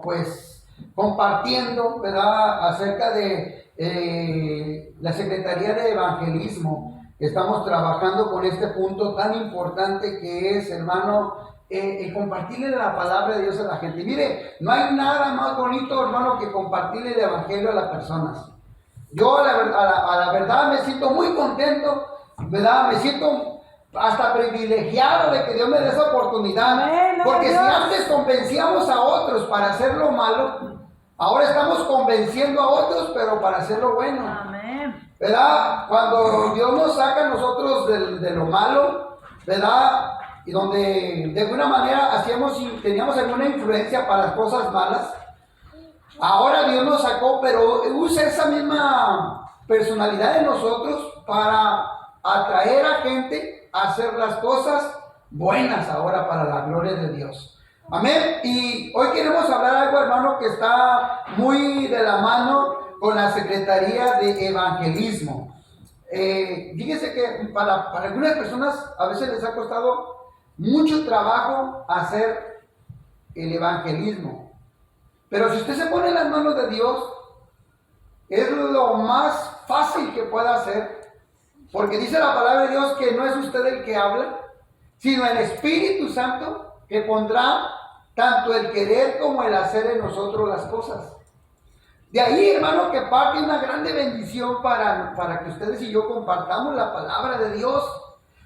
pues compartiendo, ¿verdad?, acerca de la Secretaría de Evangelismo. Estamos trabajando con este punto tan importante que es, hermano, el compartirle la palabra de Dios a la gente. Mire, no hay nada más bonito, hermano, que compartirle el evangelio a las personas. Yo a la verdad me siento muy contento, ¿verdad? Me siento hasta privilegiado de que Dios me dé esa oportunidad. Porque si antes convencíamos a otros para hacer lo malo, ahora estamos convenciendo a otros, pero para hacer lo bueno. Amén. ¿Verdad? Cuando Dios nos saca a nosotros de lo malo, ¿verdad?, y donde de alguna manera teníamos alguna influencia para las cosas malas, ahora Dios nos sacó, pero usa esa misma personalidad de nosotros para atraer a gente a hacer las cosas buenas ahora para la gloria de Dios. Amén. Y hoy queremos hablar algo, hermano, que está muy de la mano con la Secretaría de Evangelismo. Fíjense que para algunas personas a veces les ha costado mucho trabajo hacer el evangelismo. Pero si usted se pone en las manos de Dios, es lo más fácil que pueda hacer. Porque dice la palabra de Dios que no es usted el que habla, sino el Espíritu Santo que pondrá tanto el querer como el hacer en nosotros las cosas. De ahí, hermano, que parte una grande bendición para que ustedes y yo compartamos la palabra de Dios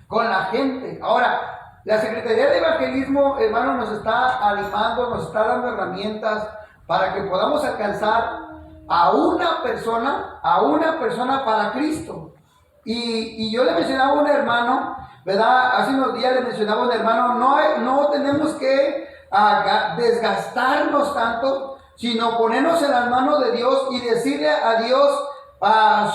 con la gente. Ahora, la Secretaría de Evangelismo, hermano, nos está animando, nos está dando herramientas para que podamos alcanzar a una persona para Cristo. Y yo le mencionaba a un hermano, ¿verdad? Hace unos días le mencionaba a un hermano, no tenemos que desgastarnos tanto, sino ponernos en las manos de Dios y decirle a Dios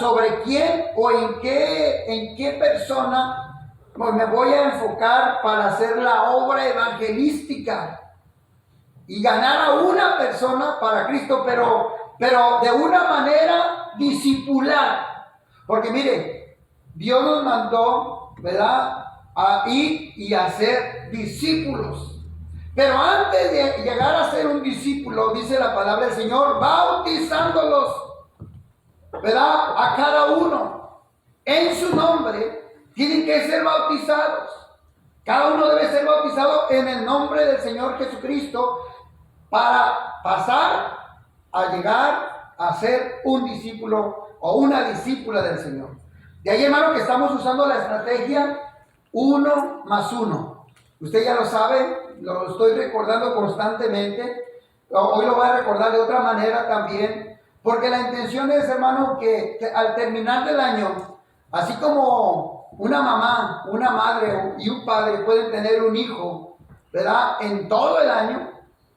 sobre quién o en qué persona pues me voy a enfocar para hacer la obra evangelística y ganar a una persona para Cristo, pero de una manera discipular. Porque mire, Dios nos mandó, ¿verdad?, a ir y a ser discípulos. Pero antes de llegar a ser un discípulo, dice la palabra del Señor, bautizándolos, ¿verdad?, a cada uno en su nombre. Tienen que ser bautizados. Cada uno debe ser bautizado en el nombre del Señor Jesucristo para pasar a llegar a ser un discípulo o una discípula del Señor. De ahí, hermano, que estamos usando la estrategia 1+1. Usted ya lo sabe, lo estoy recordando constantemente. Hoy lo voy a recordar de otra manera también, porque la intención es, hermano, que al terminar del año, así como una mamá, una madre y un padre pueden tener un hijo, ¿verdad?, en todo el año,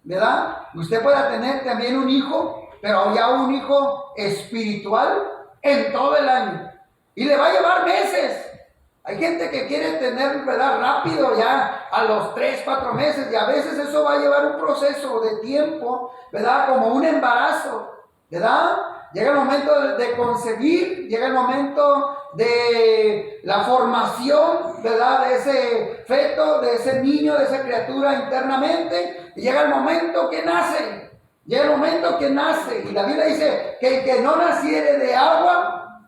¿verdad? Usted pueda tener también un hijo, pero ya un hijo espiritual en todo el año. Y le va a llevar meses. Hay gente que quiere tener, ¿verdad?, rápido, ya a los 3, 4 meses, y a veces eso va a llevar un proceso de tiempo, ¿verdad?, como un embarazo, ¿verdad? Llega el momento de concebir, llega el momento de la formación, ¿verdad?, de ese feto, de ese niño, de esa criatura internamente, y llega el momento que nace. Llega el momento que nace, y la Biblia dice que el que no naciere de agua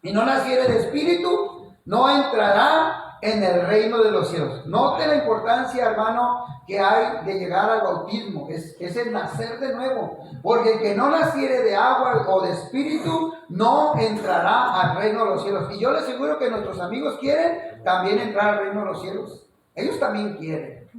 y no naciere de espíritu, no entrará en el reino de los cielos. Note la importancia, hermano, que hay de llegar al bautismo. Es el nacer de nuevo. Porque el que no naciere de agua o de espíritu, no entrará al reino de los cielos. Y yo les aseguro que nuestros amigos quieren también entrar al reino de los cielos. Ellos también quieren.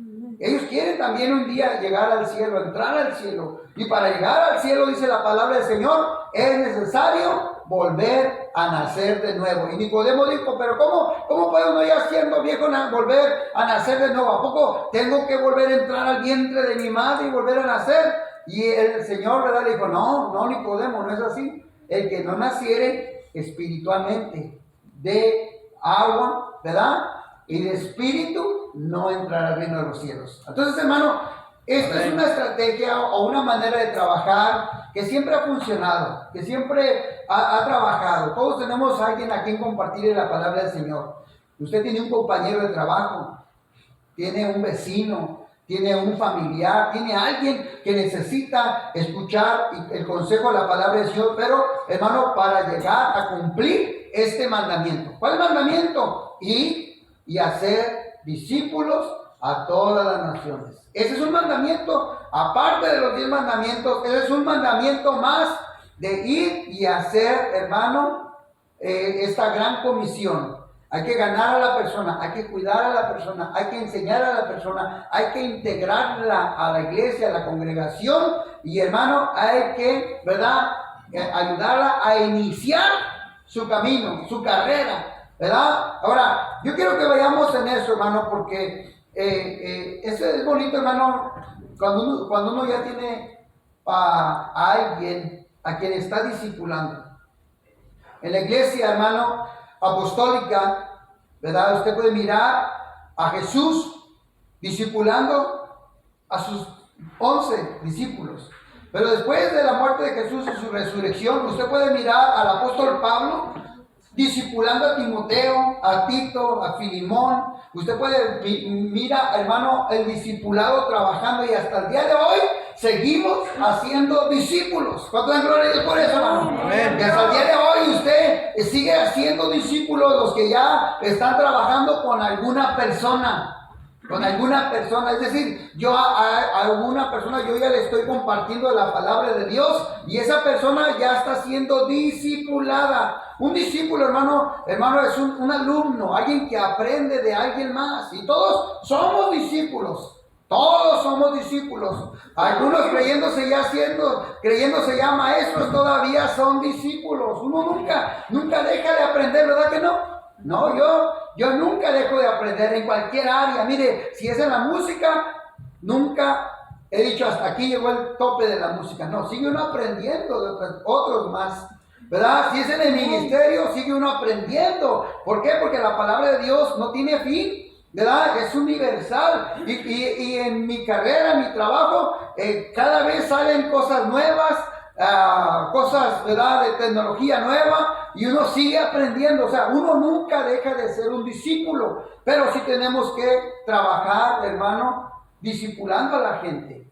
Ellos quieren también un día llegar al cielo, entrar al cielo. Y para llegar al cielo, dice la palabra del Señor, es necesario volver a nacer de nuevo. Y Nicodemo dijo, pero ¿cómo puedo uno ya siendo viejo volver a nacer de nuevo? ¿A poco tengo que volver a entrar al vientre de mi madre y volver a nacer? Y el Señor, ¿verdad?, le dijo, no, Nicodemo, no es así. El que no naciere espiritualmente de agua, ¿verdad?, y de espíritu, no entrará al reino de los cielos. Entonces, hermano, esta es una estrategia o una manera de trabajar que siempre ha funcionado, que siempre ha trabajado. Todos tenemos a alguien a quien compartir la palabra del Señor. Usted tiene un compañero de trabajo, tiene un vecino, tiene un familiar, tiene alguien que necesita escuchar el consejo de la palabra del Señor, pero hermano, para llegar a cumplir este mandamiento. ¿Cuál mandamiento? Ir y hacer discípulos a todas las naciones. Ese es un mandamiento, aparte de los 10 mandamientos, ese es un mandamiento más de ir y hacer, hermano, esta gran comisión. Hay que ganar a la persona, hay que cuidar a la persona, hay que enseñar a la persona, hay que integrarla a la iglesia, a la congregación, y hermano, hay que, ¿verdad?, ayudarla a iniciar su camino, su carrera, ¿verdad? Ahora, yo quiero que vayamos en eso, hermano, porque eso es bonito, hermano, cuando uno ya tiene a alguien a quien está discipulando. En la iglesia, hermano, apostólica, ¿verdad? Usted puede mirar a Jesús discipulando a sus 11 discípulos. Pero después de la muerte de Jesús y su resurrección, usted puede mirar al apóstol Pablo discipulando a Timoteo, a Tito, a Filimón. Usted puede mirar, hermano, el discipulado trabajando, y hasta el día de hoy seguimos haciendo discípulos. ¿Cuánto dan gloria a Dios por eso, hermano? Amén. Y hasta el día de hoy usted sigue haciendo discípulos, los que ya están trabajando con alguna persona. Con alguna persona, es decir, yo a alguna persona yo ya le estoy compartiendo la palabra de Dios, y esa persona ya está siendo discipulada. Un discípulo, hermano es un alumno, alguien que aprende de alguien más, y todos somos discípulos. Todos somos discípulos. Algunos creyéndose ya maestros, todavía son discípulos. Uno nunca deja de aprender, ¿verdad que no? No, yo nunca dejo de aprender en cualquier área. Mire, si es en la música, nunca he dicho hasta aquí llegó el tope de la música. No, sigue uno aprendiendo de otros más, ¿verdad? Si es en el ministerio, sigue uno aprendiendo. ¿Por qué? Porque la palabra de Dios no tiene fin, ¿verdad? Es universal. Y en mi carrera, en mi trabajo, cada vez salen cosas nuevas, cosas, ¿verdad?, de tecnología nueva, y uno sigue aprendiendo. O sea, uno nunca deja de ser un discípulo, pero sí tenemos que trabajar, hermano, discipulando a la gente.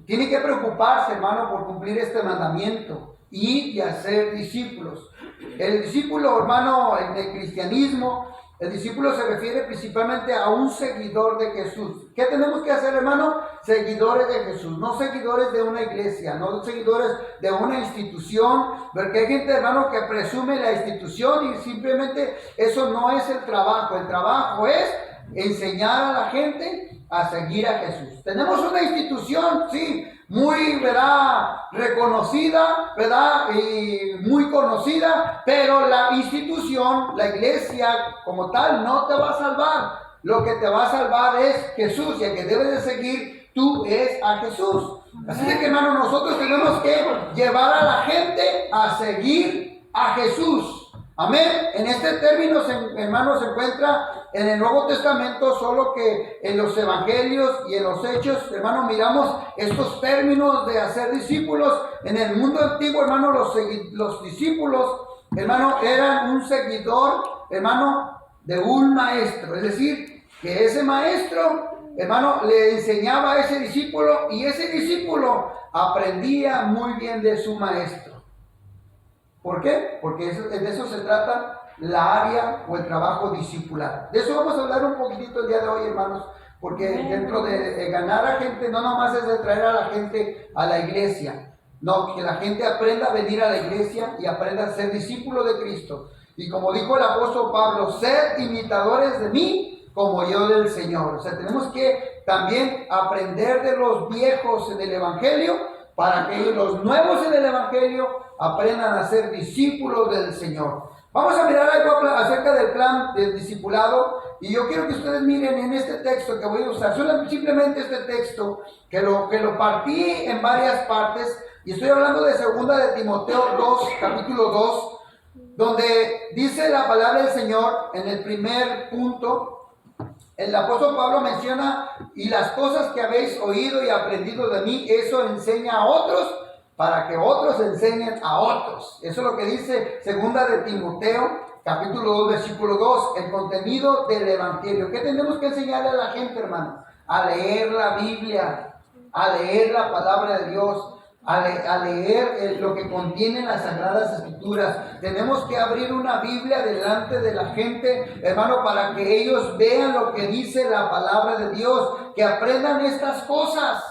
Tiene que preocuparse, hermano, por cumplir este mandamiento, ir y hacer discípulos. El discípulo, hermano, en el cristianismo, el discípulo se refiere principalmente a un seguidor de Jesús. ¿Qué tenemos que hacer, hermano? Seguidores de Jesús, no seguidores de una iglesia, no seguidores de una institución, porque hay gente, hermano, que presume la institución, y simplemente eso no es el trabajo. El trabajo es enseñar a la gente a seguir a Jesús. Tenemos una institución, sí, muy, ¿verdad?, reconocida, ¿verdad?, y muy conocida, pero la institución, la iglesia como tal, no te va a salvar. Lo que te va a salvar es Jesús, y el que debes de seguir tú es a Jesús. Así que, hermano, nosotros tenemos que llevar a la gente a seguir a Jesús. Amén. En este término, hermano, se encuentra en el Nuevo Testamento, solo que en los evangelios y en los hechos, hermano, miramos estos términos de hacer discípulos. En el mundo antiguo, hermano, los discípulos, hermano, eran un seguidor, hermano, de un maestro. Es decir, que ese maestro, hermano, le enseñaba a ese discípulo, y ese discípulo aprendía muy bien de su maestro. ¿Por qué? Porque de eso se trata la área o el trabajo discipular. De eso vamos a hablar un poquitito el día de hoy, hermanos, porque dentro de ganar a gente, no nomás es de traer a la gente a la iglesia, no, que la gente aprenda a venir a la iglesia y aprenda a ser discípulo de Cristo. Y como dijo el apóstol Pablo, sed imitadores de mí como yo del Señor. O sea, tenemos que también aprender de los viejos en el evangelio, para que los nuevos en el evangelio aprendan a ser discípulos del Señor. Vamos a mirar algo acerca del plan del discipulado, y yo quiero que ustedes miren en este texto que voy a usar, simplemente este texto, que lo partí en varias partes, y estoy hablando de 2 de Timoteo 2, capítulo 2, donde dice la palabra del Señor en el primer punto. El apóstol Pablo menciona: y las cosas que habéis oído y aprendido de mí, eso enseña a otros, para que otros enseñen a otros. Eso es lo que dice 2 de Timoteo, capítulo 2, versículo 2, el contenido del evangelio. ¿Qué tenemos que enseñarle a la gente, hermano? a leer la Biblia, a leer la palabra de Dios, a leer lo que contienen las Sagradas Escrituras. Tenemos que abrir una Biblia delante de la gente, hermano, para que ellos vean lo que dice la palabra de Dios, que aprendan estas cosas.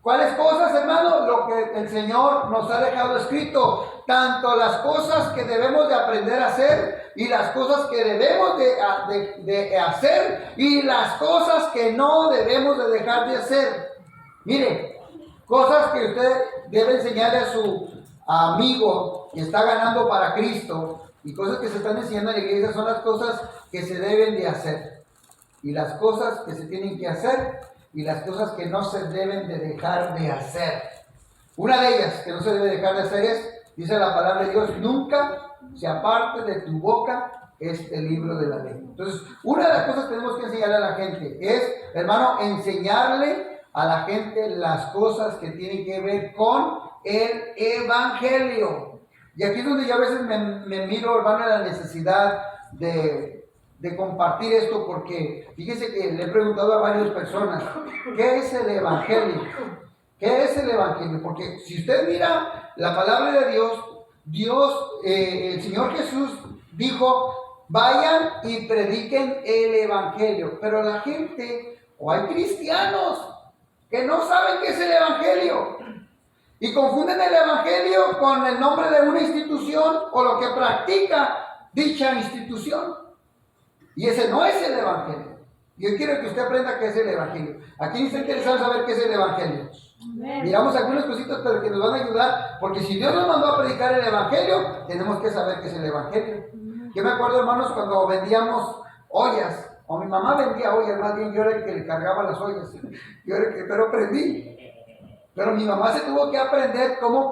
¿Cuáles cosas, hermano? Lo que el Señor nos ha dejado escrito, tanto las cosas que debemos de aprender a hacer y las cosas que debemos de hacer y las cosas que no debemos de dejar de hacer. Mire, cosas que usted debe enseñarle a su amigo que está ganando para Cristo, y cosas que se están enseñando en la iglesia son las cosas que se deben de hacer, y las cosas que se tienen que hacer, y las cosas que no se deben de dejar de hacer. Una de ellas que no se debe dejar de hacer es, dice la palabra de Dios, nunca se aparte de tu boca este libro de la ley. Entonces, una de las cosas que tenemos que enseñarle a la gente es, hermano, enseñarle a la gente las cosas que tienen que ver con el Evangelio. Y aquí es donde yo a veces me miro, hermano, en la necesidad de compartir esto, porque fíjese que le he preguntado a varias personas, ¿qué es el Evangelio? ¿Qué es el Evangelio? Porque si usted mira la palabra de Dios, el Señor Jesús dijo, vayan y prediquen el Evangelio. Pero la gente, o hay cristianos, que no saben qué es el Evangelio y confunden el Evangelio con el nombre de una institución o lo que practica dicha institución, y ese no es el Evangelio. Yo quiero que usted aprenda qué es el Evangelio. ¿A quién está interesado saber qué es el Evangelio? Miramos algunas cositas pero que nos van a ayudar, porque si Dios nos mandó a predicar el Evangelio, tenemos que saber qué es el Evangelio. Yo me acuerdo, hermanos, cuando vendíamos ollas, o mi mamá vendía ollas, más bien yo era el que le cargaba las ollas, pero aprendí. Pero mi mamá se tuvo que aprender cómo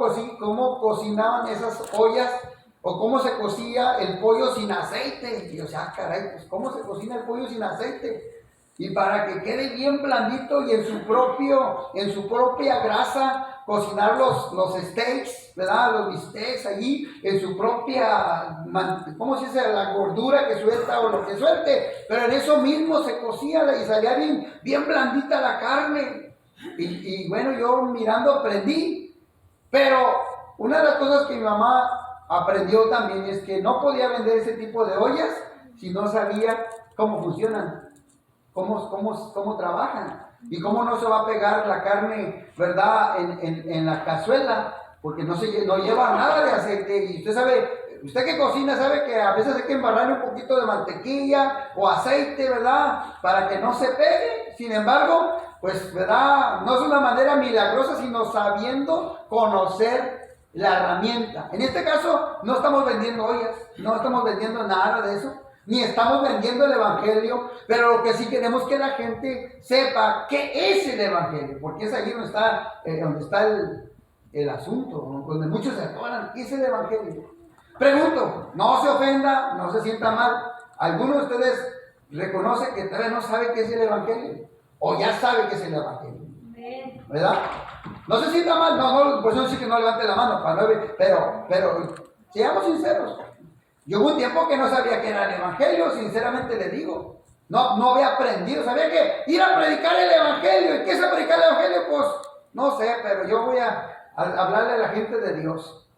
cocinaban esas ollas, o cómo se cocía el pollo sin aceite. Y yo decía, caray, pues cómo se cocina el pollo sin aceite. Y para que quede bien blandito y en su propia grasa, cocinar los steaks, ¿verdad? Los bistecs allí, en su propia, ¿cómo se dice? La gordura que suelta o lo que suelte. Pero en eso mismo se cocía y salía bien blandita la carne. Y bueno, yo mirando aprendí. Pero una de las cosas que mi mamá aprendió también es que no podía vender ese tipo de ollas si no sabía cómo funcionan. Cómo trabajan y cómo no se va a pegar la carne, ¿verdad? En la cazuela, porque no lleva nada de aceite. Y usted sabe, usted que cocina sabe que a veces hay que embarrarle un poquito de mantequilla o aceite, ¿verdad? Para que no se pegue. Sin embargo, pues, ¿verdad? No es una manera milagrosa, sino sabiendo conocer la herramienta. En este caso, no estamos vendiendo ollas, no estamos vendiendo nada de eso, ni estamos vendiendo el Evangelio, pero lo que sí queremos que la gente sepa qué es el Evangelio, porque es allí donde está el asunto, donde muchos se atoran. ¿Qué es el Evangelio? Pregunto, no se ofenda, no se sienta mal. ¿Alguno de ustedes reconoce que todavía no sabe qué es el Evangelio? ¿O ya sabe qué es el Evangelio? ¿Verdad? No se sienta mal, no, pues no sí que no levante la mano, pero seamos sinceros. Yo hubo un tiempo que no sabía qué era el Evangelio, sinceramente le digo. No había aprendido, sabía que ir a predicar el Evangelio. ¿Y qué es predicar el Evangelio? Pues no sé, pero yo voy a hablarle a la gente de Dios,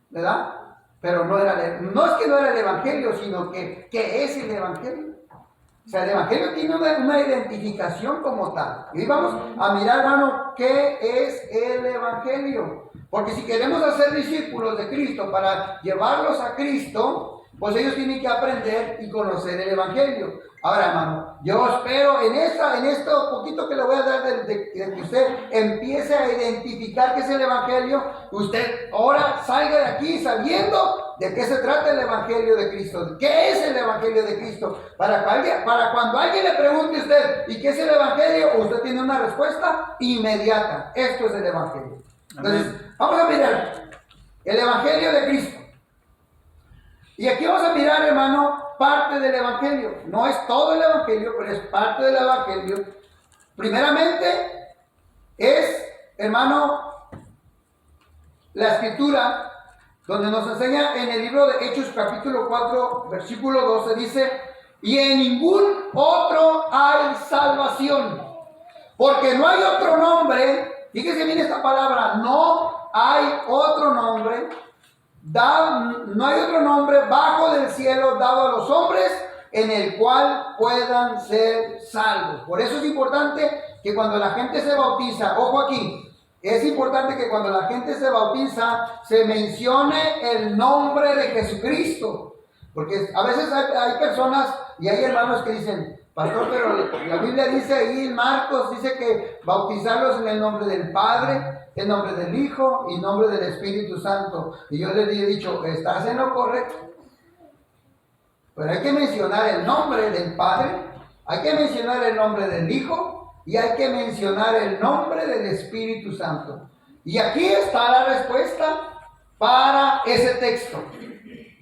¿verdad? Pero no es que no era el Evangelio, sino que ¿qué es el Evangelio? O sea, el Evangelio tiene una identificación como tal. Y hoy vamos a mirar, hermano, qué es el Evangelio. Porque si queremos hacer discípulos de Cristo para llevarlos a Cristo, pues ellos tienen que aprender y conocer el Evangelio. Ahora, hermano, yo espero en esto poquito que le voy a dar de que usted empiece a identificar qué es el Evangelio. Usted ahora salga de aquí sabiendo de qué se trata el Evangelio de Cristo. ¿Qué es el Evangelio de Cristo? Para cuando alguien le pregunte a usted, ¿y qué es el Evangelio? Usted tiene una respuesta inmediata. Esto es el Evangelio. Entonces, vamos a mirar el Evangelio de Cristo. Y aquí vamos a mirar, hermano, parte del Evangelio. No es todo el Evangelio, pero es parte del Evangelio. Primeramente, es, hermano, la Escritura, donde nos enseña en el libro de Hechos, capítulo 4, versículo 12, dice, y en ningún otro hay salvación. Porque no hay otro nombre, fíjese bien esta palabra, no hay otro nombre, no hay otro nombre bajo del cielo dado a los hombres en el cual puedan ser salvos. Por eso es importante que cuando la gente se bautiza, ojo aquí, es importante que cuando la gente se bautiza se mencione el nombre de Jesucristo. Porque a veces hay personas y hay hermanos que dicen, pastor, pero la Biblia dice ahí en Marcos, dice que bautizarlos en el nombre del Padre, en nombre del Hijo y en nombre del Espíritu Santo. Y yo les he dicho, estás en lo correcto. Pero hay que mencionar el nombre del Padre, hay que mencionar el nombre del Hijo y hay que mencionar el nombre del Espíritu Santo. Y aquí está la respuesta para ese texto.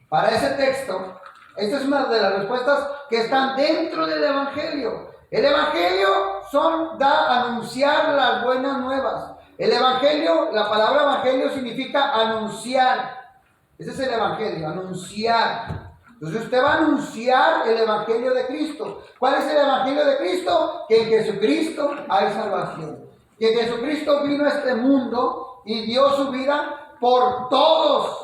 Para ese texto, esta es una de las respuestas que están dentro del Evangelio. El Evangelio da anunciar las buenas nuevas. El Evangelio, la palabra Evangelio significa anunciar. Ese es el Evangelio, anunciar. Entonces usted va a anunciar el Evangelio de Cristo. ¿Cuál es el Evangelio de Cristo? Que en Jesucristo hay salvación. Que Jesucristo vino a este mundo y dio su vida por todos,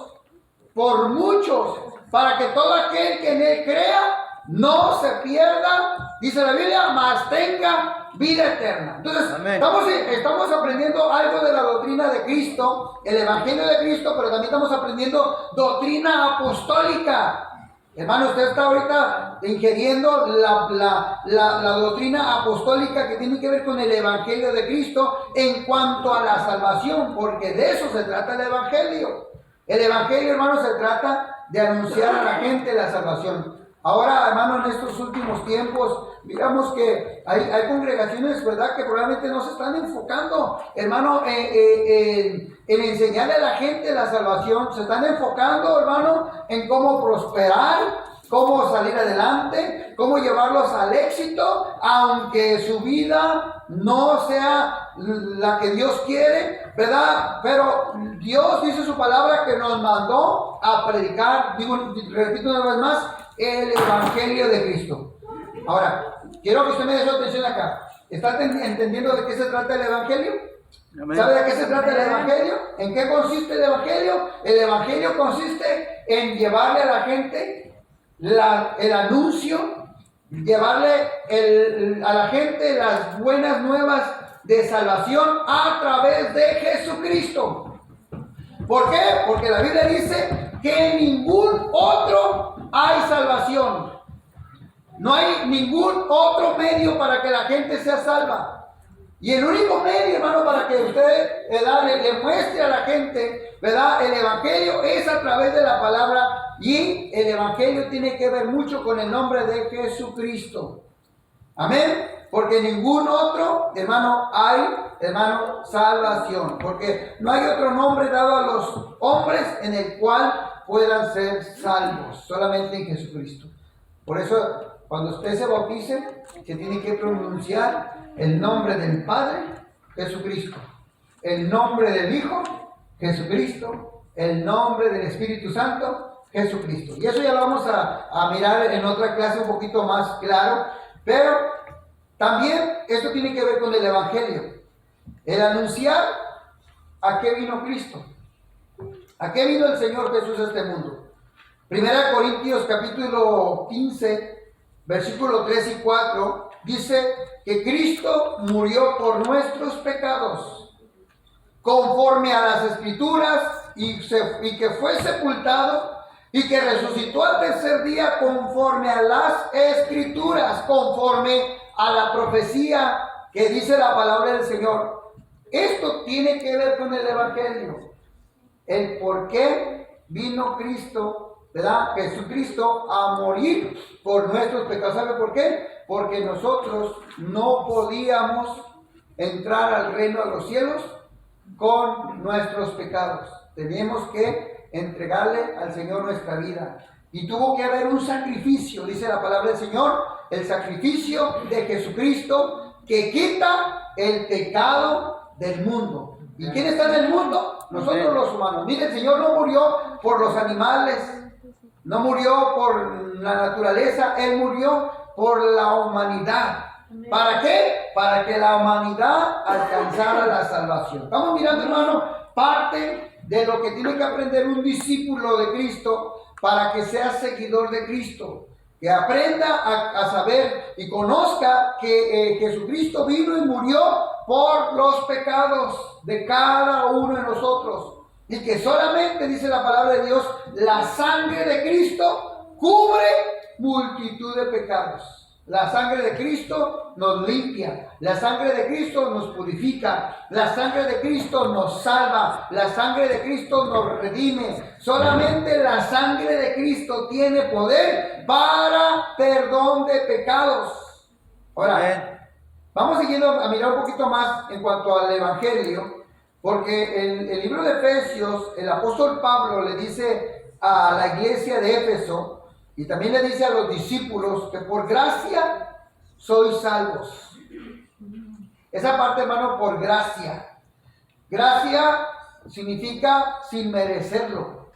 por muchos, para que todo aquel que en él crea no se pierda, dice la Biblia, mas tenga vida eterna. Entonces, estamos aprendiendo algo de la doctrina de Cristo, el Evangelio de Cristo, pero también estamos aprendiendo doctrina apostólica. Hermano, usted está ahorita ingiriendo la doctrina apostólica que tiene que ver con el Evangelio de Cristo en cuanto a la salvación, porque de eso se trata el Evangelio. El Evangelio, hermano, se trata de anunciar a la gente la salvación. Ahora, hermano, en estos últimos tiempos, miramos que hay congregaciones, ¿verdad?, que probablemente no se están enfocando, hermano, en enseñarle a la gente la salvación. Se están enfocando, hermano, en cómo prosperar, cómo salir adelante, cómo llevarlos al éxito, aunque su vida no sea la que Dios quiere, ¿verdad? Pero Dios dice su palabra que nos mandó a predicar, repito una vez más, el Evangelio de Cristo. Ahora, quiero que usted me dé su atención acá. ¿Está entendiendo de qué se trata el Evangelio? Amén. ¿Sabe de qué se trata el Evangelio? ¿En qué consiste el Evangelio? El Evangelio consiste en llevarle a la gente el anuncio, llevarle a la gente las buenas nuevas de salvación a través de Jesucristo. ¿Por qué? Porque la Biblia dice que en ningún otro hay salvación. No hay ningún otro medio para que la gente sea salva. Y el único medio, hermano, para que usted le muestre a la gente, ¿verdad?, el Evangelio es a través de la palabra. Y el Evangelio tiene que ver mucho con el nombre de Jesucristo. Amén. Porque ningún otro, hermano, hay, hermano, salvación. Porque no hay otro nombre dado a los hombres en el cual puedan ser salvos. Solamente en Jesucristo. Por eso, cuando usted se bautice, se tiene que pronunciar el nombre del Padre, Jesucristo. El nombre del Hijo, Jesucristo. El nombre del Espíritu Santo, Jesucristo. Y eso ya lo vamos a mirar en otra clase un poquito más claro. Pero también esto tiene que ver con el Evangelio. El anunciar a qué vino Cristo. ¿A qué vino el Señor Jesús a este mundo? Primera Corintios capítulo 15, versículos 3 y 4, dice que Cristo murió por nuestros pecados, conforme a las Escrituras, y que fue sepultado, y que resucitó al tercer día conforme a las Escrituras, conforme a la profecía que dice la palabra del Señor. Esto tiene que ver con el Evangelio. El por qué vino Cristo, ¿verdad?, Jesucristo, a morir por nuestros pecados. ¿Sabe por qué? Porque nosotros no podíamos entrar al reino de los cielos con nuestros pecados. Teníamos que entregarle al Señor nuestra vida. Y tuvo que haber un sacrificio, dice la palabra del Señor, el sacrificio de Jesucristo que quita el pecado del mundo. ¿Y quién está en el mundo? Nosotros los humanos. Mire, el Señor no murió por los animales, no murió por la naturaleza, Él murió por la humanidad. ¿Para qué? Para que la humanidad alcanzara la salvación. Estamos mirando, hermano, parte de lo que tiene que aprender un discípulo de Cristo para que sea seguidor de Cristo. Que aprenda a saber y conozca que Jesucristo vino y murió por los pecados de cada uno de nosotros. Y que solamente, dice la palabra de Dios, la sangre de Cristo cubre multitud de pecados. La sangre de Cristo nos limpia, la sangre de Cristo nos purifica, la sangre de Cristo nos salva, la sangre de Cristo nos redime. Solamente la sangre de Cristo tiene poder para perdón de pecados. Ahora, vamos siguiendo a mirar un poquito más en cuanto al Evangelio, porque en el libro de Efesios, el apóstol Pablo le dice a la iglesia de Éfeso, y también le dice a los discípulos que por gracia sois salvos. Esa parte, hermano, por gracia. Gracia significa sin merecerlo.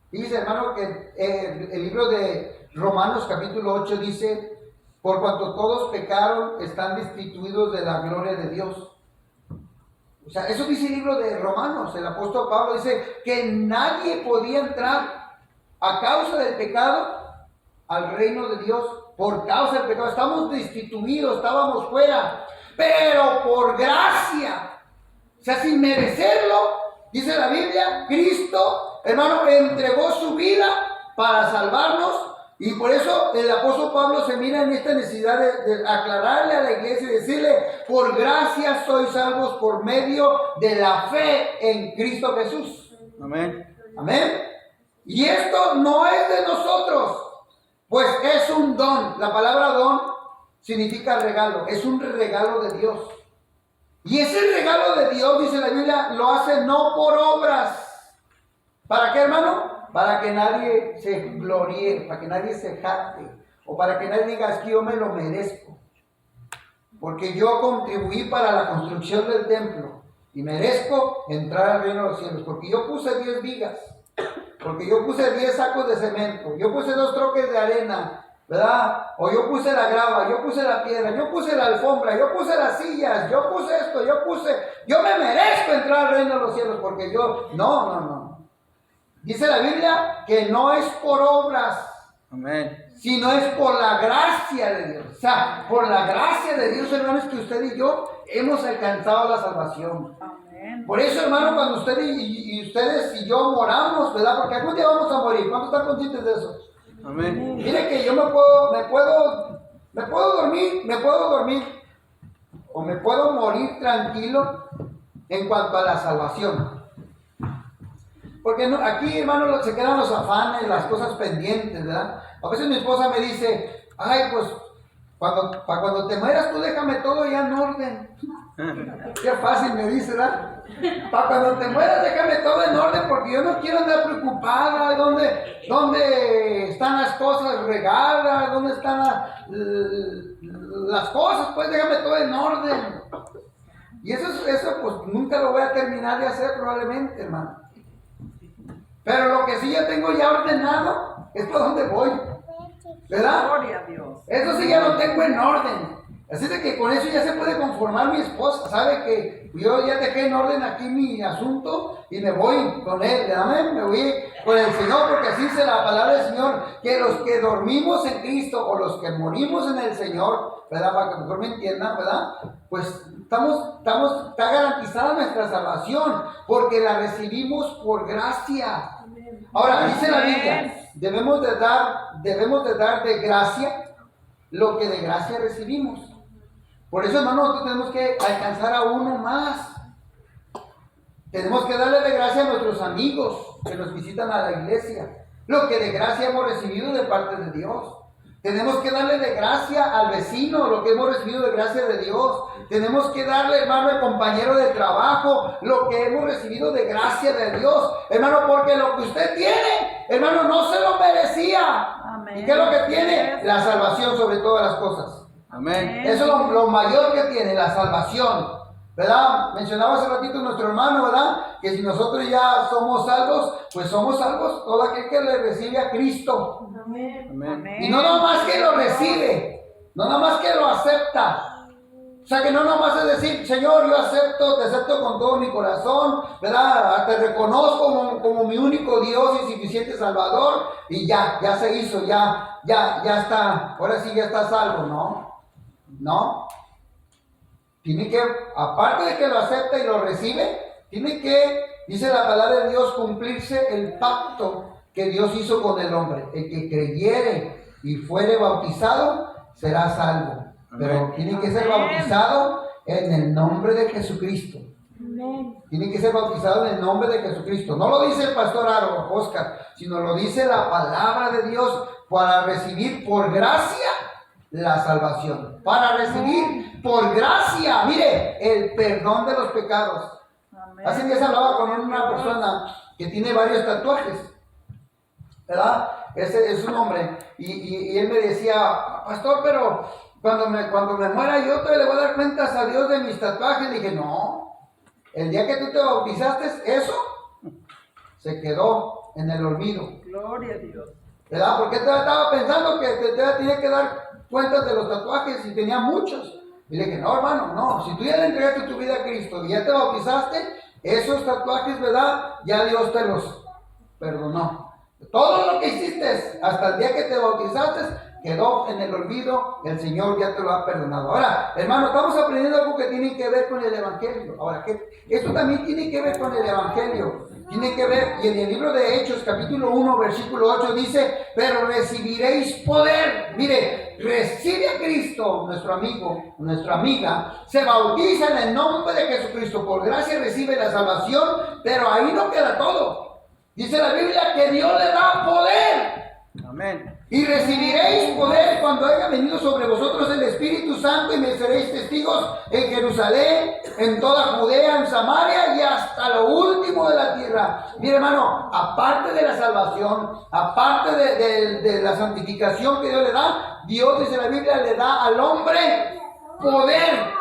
Dice, hermano, que el libro de Romanos capítulo 8 dice, por cuanto todos pecaron, están destituidos de la gloria de Dios. O sea, eso dice el libro de Romanos. El apóstol Pablo dice que nadie podía entrar a causa del pecado al reino de Dios. Por causa del pecado estamos destituidos, estábamos fuera, pero por gracia, o sea, sin merecerlo, dice la Biblia, Cristo, hermano, entregó su vida para salvarnos. Y por eso el apóstol Pablo se mira en esta necesidad de aclararle a la iglesia y decirle, por gracia sois salvos por medio de la fe en Cristo Jesús. Amén. Amén. Y esto no es de nosotros, pues es un don. La palabra don significa regalo, es un regalo de Dios. Y ese regalo de Dios, dice la Biblia, lo hace no por obras. ¿Para qué, hermano? Para que nadie se gloríe, para que nadie se jacte, o para que nadie diga, es que yo me lo merezco, porque yo contribuí para la construcción del templo y merezco entrar al reino de los cielos, porque yo puse 10 vigas. Porque yo puse 10 sacos de cemento, yo puse 2 troques de arena, ¿verdad? O yo puse la grava, yo puse la piedra, yo puse la alfombra, yo puse las sillas, yo puse esto, yo me merezco entrar al reino de los cielos, porque yo, no. Dice la Biblia que no es por obras, Amén, sino es por la gracia de Dios. O sea, por la gracia de Dios, hermanos, que usted y yo hemos alcanzado la salvación. Por eso, hermano, cuando ustedes y yo moramos, ¿verdad? Porque algún día vamos a morir. ¿Cuántos están conscientes de eso? amén. Mire que yo me puedo dormir, o me puedo morir tranquilo en cuanto a la salvación. Porque no, aquí, hermano, se quedan los afanes, las cosas pendientes, ¿verdad? A veces mi esposa me dice, ay, pues, cuando te mueras tú déjame todo ya en orden. Qué fácil me dice, ¿verdad? Para cuando te mueras déjame todo en orden, porque yo no quiero andar preocupada dónde están las cosas regadas, dónde están las cosas, pues déjame todo en orden. Y eso pues nunca lo voy a terminar de hacer probablemente, hermano. Pero lo que sí ya tengo ya ordenado es por dónde voy, ¿verdad? Gloria a Dios. Eso sí ya lo tengo en orden. Así de que con eso ya se puede conformar mi esposa. Sabe que yo ya dejé en orden aquí mi asunto y me voy con él. Amén. Me voy con el Señor, porque así dice la palabra del Señor, que los que dormimos en Cristo o los que morimos en el Señor, ¿verdad? Para que mejor me entiendan, ¿verdad? Pues está garantizada nuestra salvación, porque la recibimos por gracia. Ahora, dice la Biblia, debemos de dar de gracia lo que de gracia recibimos. Por eso, hermano, nosotros tenemos que alcanzar a uno más. Tenemos que darle de gracia a nuestros amigos que nos visitan a la iglesia, lo que de gracia hemos recibido de parte de Dios. Tenemos que darle de gracia al vecino lo que hemos recibido de gracia de Dios. Tenemos que darle, hermano, al compañero de trabajo lo que hemos recibido de gracia de Dios. Hermano, porque lo que usted tiene, hermano, no se lo merecía. Amén. ¿Y qué es lo que tiene? La salvación sobre todas las cosas. Amén. Eso es lo mayor que tiene, la salvación. ¿Verdad? Mencionaba hace ratito nuestro hermano, ¿verdad? Que si nosotros ya somos salvos, pues somos salvos todo aquel que le recibe a Cristo. Amén. Amén. Y no nomás que lo recibe, No nada más que lo acepta. O sea que no nomás es decir, Señor, yo acepto, te acepto con todo mi corazón, ¿verdad? Te reconozco como mi único Dios y suficiente Salvador, y ya se hizo, ya está, ahora sí ya está salvo, ¿no? Tiene que, aparte de que lo acepta y lo recibe, tiene que, dice la palabra de Dios, cumplirse el pacto que Dios hizo con el hombre. El que creyere y fuere bautizado será salvo. Pero tiene que ser bautizado en el nombre de Jesucristo. Tiene que ser bautizado en el nombre de Jesucristo. No lo dice el pastor Oscar, sino lo dice la palabra de Dios para recibir por gracia la salvación. Para recibir por gracia, mire, el perdón de los pecados. Hace días hablaba con una persona que tiene varios tatuajes, ¿verdad? Ese es un hombre. Y él me decía, pastor, pero cuando me muera yo te le voy a dar cuentas a Dios de mis tatuajes. Le dije, no, el día que tú te bautizaste, eso se quedó en el olvido. Gloria a Dios. ¿Verdad? Porque estaba pensando que te tenía que dar cuentas de los tatuajes y tenía muchos. Y le dije, no, hermano, no, si tú ya le entregaste tu vida a Cristo y ya te bautizaste, esos tatuajes, ¿verdad? Ya Dios te los perdonó. Todo lo que hiciste hasta el día que te bautizaste quedó en el olvido, el Señor ya te lo ha perdonado. Ahora, hermano, estamos aprendiendo algo que tiene que ver con el Evangelio. Ahora, esto también tiene que ver con el Evangelio. Tiene que ver, y en el libro de Hechos, capítulo 1, versículo 8, dice, pero recibiréis poder. Mire, recibe a Cristo, nuestro amigo, nuestra amiga, se bautiza en el nombre de Jesucristo, por gracia recibe la salvación, pero ahí no queda todo. Dice la Biblia que Dios le da poder. Amén. Y recibiréis poder cuando haya venido sobre vosotros el Espíritu Santo y me seréis testigos en Jerusalén, en toda Judea, en Samaria y hasta lo último de la tierra. Mire, hermano, aparte de la salvación, aparte de la santificación que Dios le da, Dios, dice la Biblia, le da al hombre poder.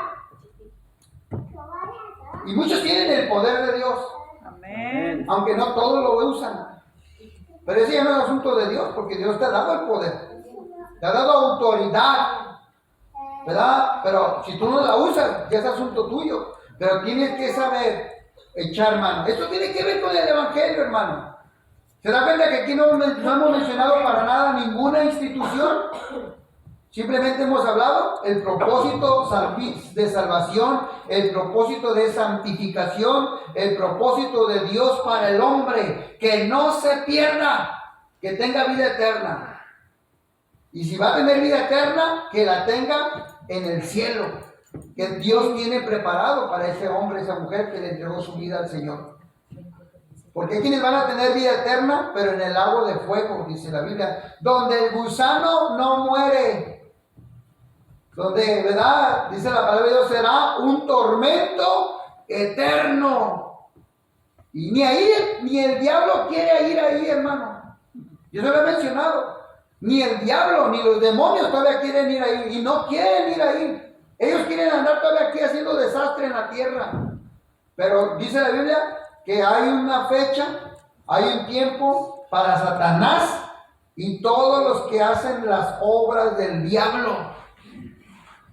Y muchos tienen el poder de Dios. Amén. Aunque no todos lo usan. Pero ese ya no es asunto de Dios, porque Dios te ha dado el poder, te ha dado autoridad, ¿verdad? Pero si tú no la usas, ya es asunto tuyo. Pero tienes que saber echar mano. Esto tiene que ver con el Evangelio, hermano. ¿Se da cuenta que aquí no hemos mencionado para nada ninguna institución? Simplemente hemos hablado el propósito de salvación, el propósito de santificación, el propósito de Dios para el hombre, que no se pierda, que tenga vida eterna. Y si va a tener vida eterna, que la tenga en el cielo, que Dios tiene preparado para ese hombre, esa mujer que le entregó su vida al Señor. Porque hay quienes van a tener vida eterna, pero en el lago de fuego, dice la Biblia, donde el gusano no muere. Donde, ¿verdad? Dice la palabra de Dios, será un tormento eterno. Y ni el diablo quiere ir ahí, hermano. Yo se lo he mencionado. Ni el diablo, ni los demonios todavía quieren ir ahí. Y no quieren ir ahí. Ellos quieren andar todavía aquí haciendo desastre en la tierra. Pero dice la Biblia que hay una fecha, hay un tiempo para Satanás y todos los que hacen las obras del diablo.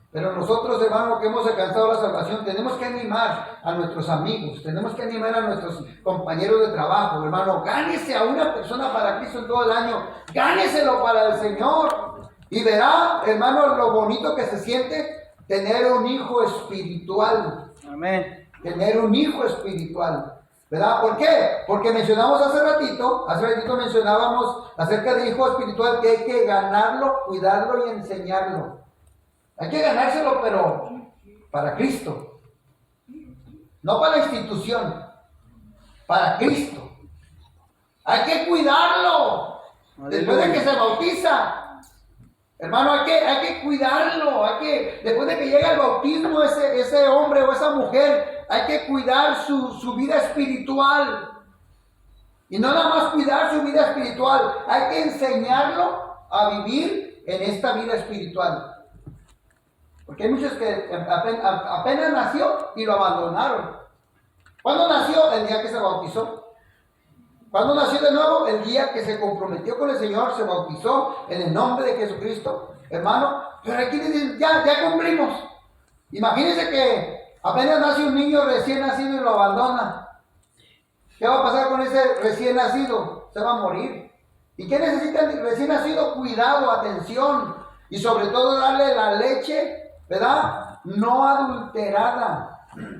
Pero nosotros, hermanos, que hemos alcanzado la salvación, tenemos que animar a nuestros amigos, tenemos que animar a nuestros compañeros de trabajo, hermano. Gánese a una persona para Cristo en todo el año, gáneselo para el Señor. Y verá, hermano, lo bonito que se siente tener un hijo espiritual. Amén. Tener un hijo espiritual. ¿Verdad? ¿Por qué? Porque mencionamos hace ratito mencionábamos acerca del hijo espiritual, que hay que ganarlo, cuidarlo y enseñarlo. Hay que ganárselo, pero para Cristo. No para la institución, para Cristo. Hay que cuidarlo. Después de que se bautiza. Hermano, hay que cuidarlo. Después de que llega el bautismo, ese hombre o esa mujer, hay que cuidar su vida espiritual. Y no nada más cuidar su vida espiritual, hay que enseñarlo a vivir en esta vida espiritual. Porque hay muchos que apenas nació y lo abandonaron. ¿Cuándo nació? El día que se bautizó. ¿Cuándo nació de nuevo? El día que se comprometió con el Señor, se bautizó en el nombre de Jesucristo. hermano, pero aquí dicen, ya cumplimos. Imagínense que apenas nace un niño recién nacido y lo abandona. ¿Qué va a pasar con ese recién nacido? Se va a morir. ¿Y qué necesita el recién nacido? Cuidado, atención y sobre todo darle la leche, ¿verdad? No adulterada.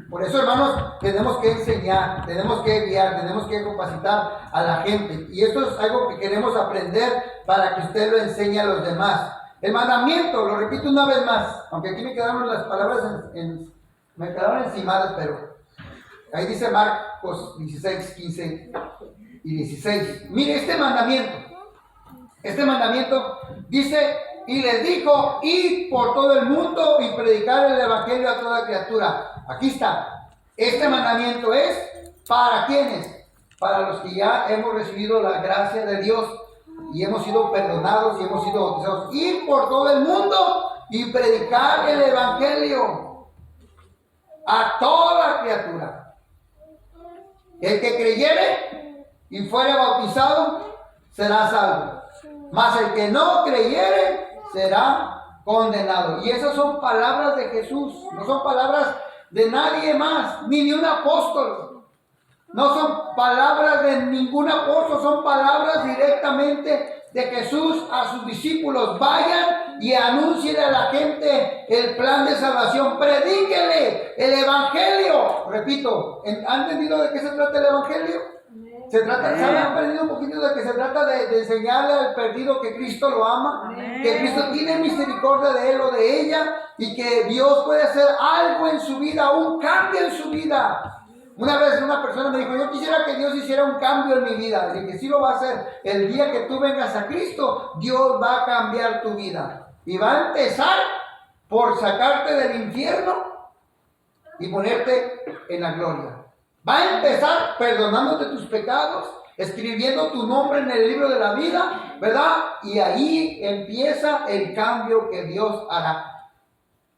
Por eso, hermanos, tenemos que enseñar, tenemos que guiar, tenemos que capacitar a la gente. Y esto es algo que queremos aprender para que usted lo enseñe a los demás. El mandamiento, lo repito una vez más, aunque aquí me quedaron las palabras me quedaron encimadas, pero ahí dice Marcos 16, 15 y 16. Mire, este mandamiento dice, y les dijo, id por todo el mundo y predicar el evangelio a toda criatura. Aquí está. Este mandamiento es para quienes, para los que ya hemos recibido la gracia de Dios y hemos sido perdonados y hemos sido bautizados. Ir por todo el mundo y predicar el evangelio a toda criatura. El que creyere y fuere bautizado será salvo, mas el que no creyere será condenado. Y esas son palabras de Jesús, no son palabras de nadie más, ni de un apóstol. No son palabras de ningún apóstol, son palabras directamente de Jesús a sus discípulos. Vayan y anuncien a la gente el plan de salvación. Predíquenle el evangelio. Repito, ¿han entendido de qué se trata el evangelio? Se trata, ¿se han aprendido un poquito de que se trata de enseñarle al perdido que Cristo lo ama? Que Cristo tiene misericordia de él o de ella y que Dios puede hacer algo en su vida, un cambio en su vida. Una vez una persona me dijo, yo quisiera que Dios hiciera un cambio en mi vida. Y que sí lo va a hacer. El día que tú vengas a Cristo, Dios va a cambiar tu vida. Y va a empezar por sacarte del infierno y ponerte en la gloria. Va a empezar perdonándote tus pecados, escribiendo tu nombre en el libro de la vida, ¿verdad? Y ahí empieza el cambio que Dios hará.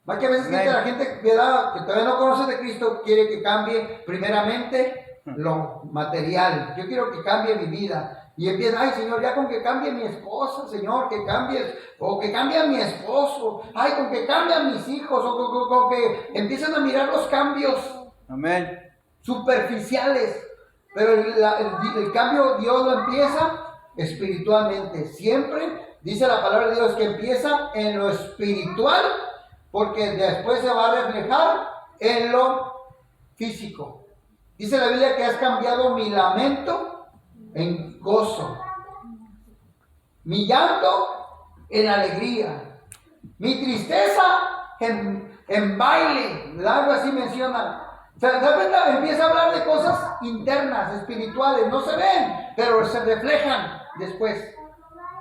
Más que a veces la gente, ¿verdad?, que todavía no conoce de Cristo, quiere que cambie primeramente lo material. Yo quiero que cambie mi vida. Y empieza, ay Señor, ya con que cambie mi esposa, Señor, que cambies, o que cambie a mi esposo, ay, con que cambie a mis hijos, o con que empiezan a mirar los cambios. Amén. Superficiales, pero el cambio Dios lo empieza espiritualmente. Siempre dice la palabra de Dios que empieza en lo espiritual, porque después se va a reflejar en lo físico. Dice la Biblia que has cambiado mi lamento en gozo, mi llanto en alegría, mi tristeza en baile, algo así menciona. Se empieza a hablar de cosas internas, espirituales, no se ven, pero se reflejan después.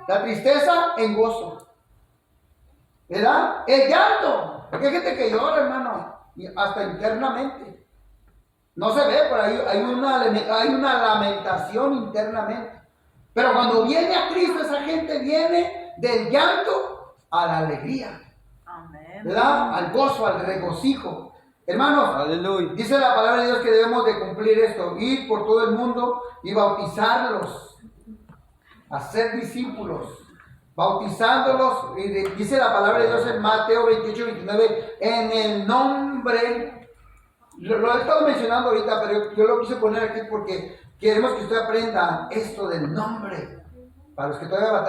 La tristeza en gozo, ¿verdad? El llanto, porque hay gente que llora, hermano, hasta internamente. No se ve, pero hay una lamentación internamente. Pero cuando viene a Cristo, esa gente viene del llanto a la alegría, ¿verdad? Al gozo, al regocijo. Hermanos, Aleluya. dice la palabra de Dios que debemos de cumplir esto, ir por todo el mundo y bautizarlos, hacer discípulos, bautizándolos, y dice la palabra de Dios en Mateo 28, 29, en el nombre, lo he estado mencionando ahorita, pero yo lo quise poner aquí porque queremos que usted aprenda esto del nombre, para los que todavía batallan.